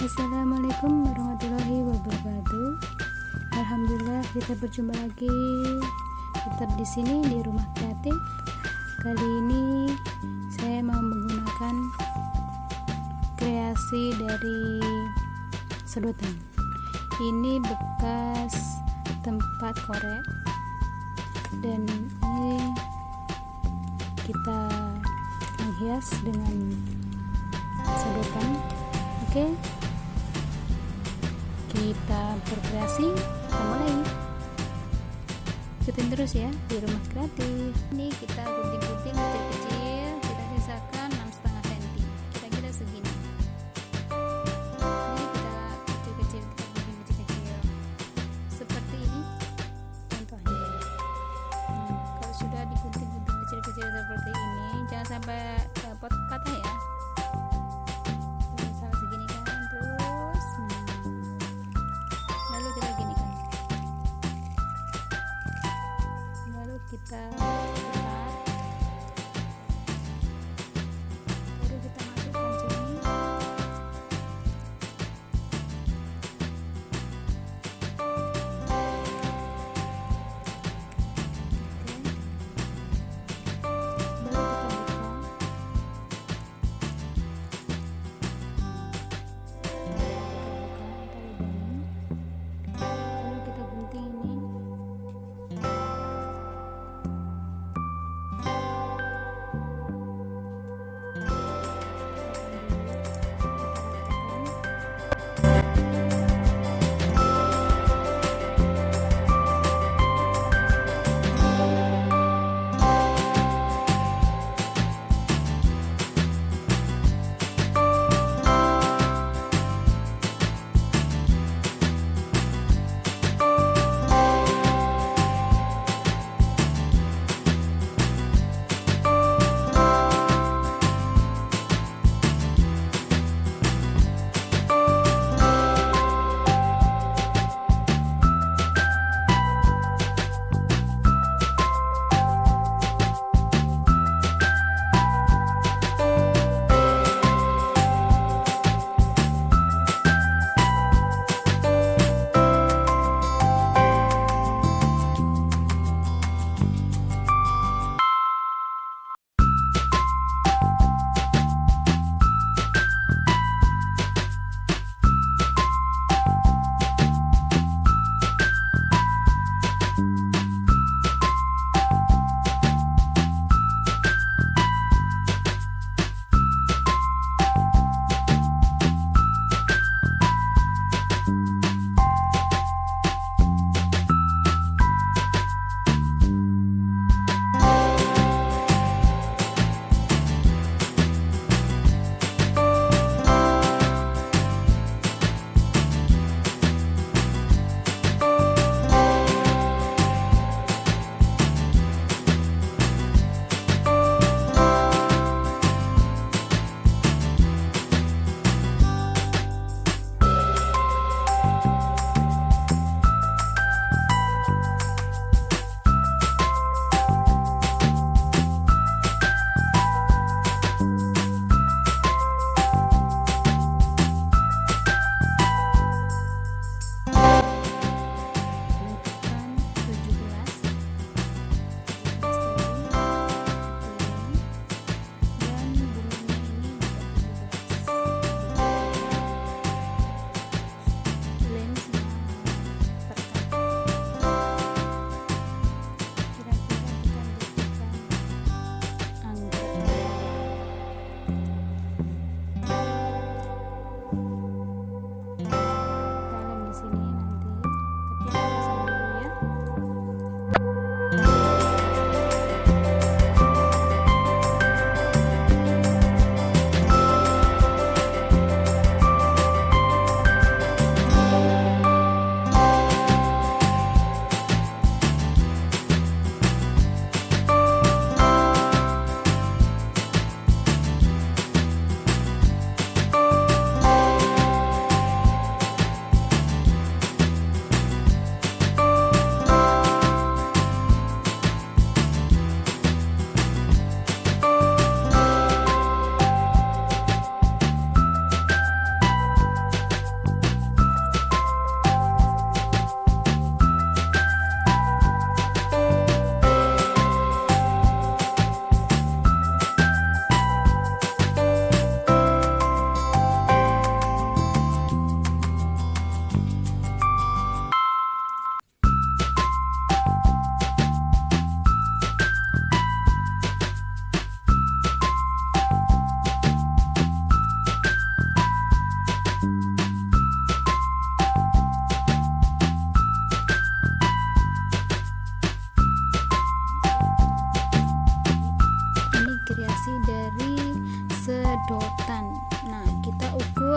Assalamualaikum warahmatullahi wabarakatuh. Alhamdulillah kita berjumpa lagi tetap di sini di Rumah Kreatif. Kali ini saya mau menggunakan kreasi dari sedotan. Ini bekas tempat korek dan ini kita menghias dengan sedotan. Oke, kita berkreasi, kita mulai. Ikutin terus ya di Rumah Kreatif. Ini kita gunting-gunting kecil-kecil, kita sisakan 6,5 cm, kira-kira segini. Ini kita kecil-kecil, kita gunting kecil-kecil seperti ini contohnya. Kalau sudah digunting-gunting kecil-kecil seperti ini, jangan sampai patah ya. Kita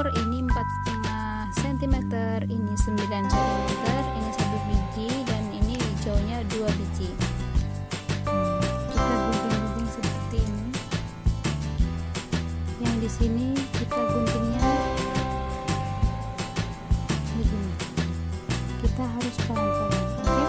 daur ini 4,5 cm, ini 9 cm, ini 1 biji, dan ini hijaunya 2 biji. Kita gunting-gunting seperti ini. Yang di sini kita guntingnya begini. Kita harus pelan-pelan, oke?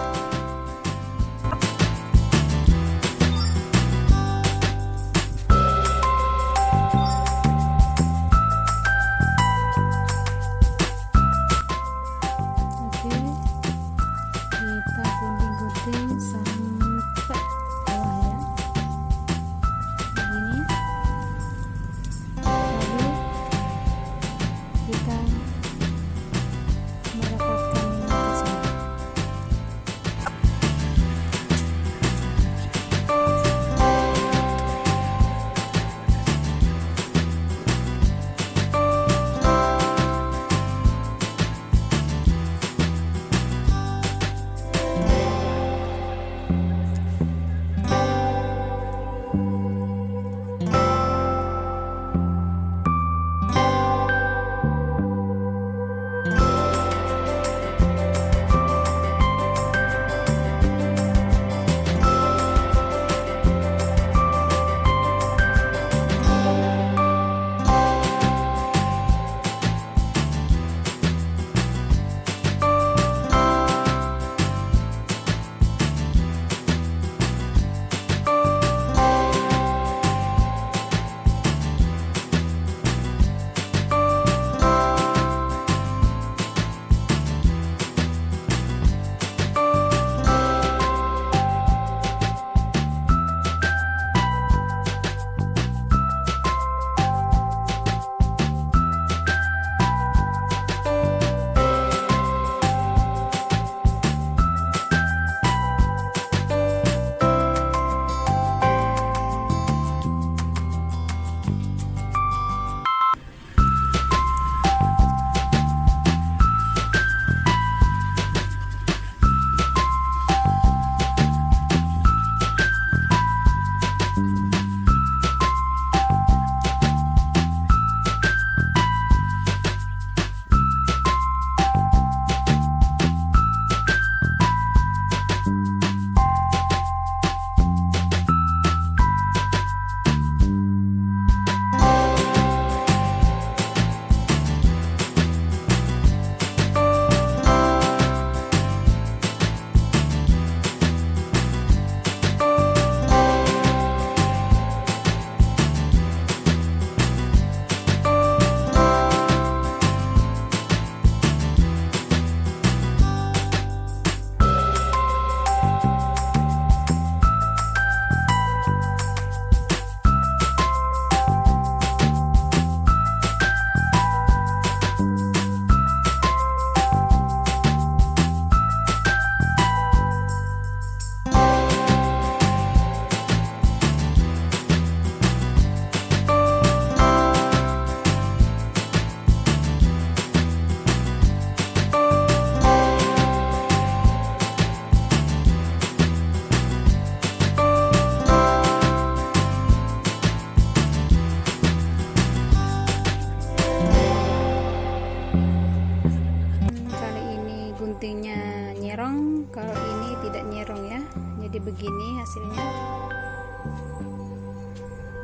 Kalau ini tidak nyerong ya, jadi begini hasilnya.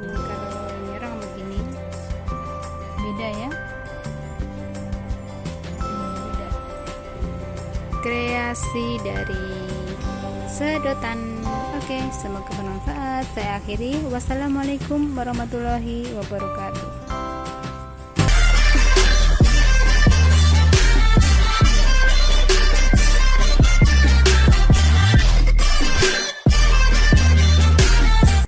Kalau nyerong begini, beda ya. Beda. Kreasi dari sedotan. Oke, semoga bermanfaat. Saya akhiri. Wassalamualaikum warahmatullahi wabarakatuh.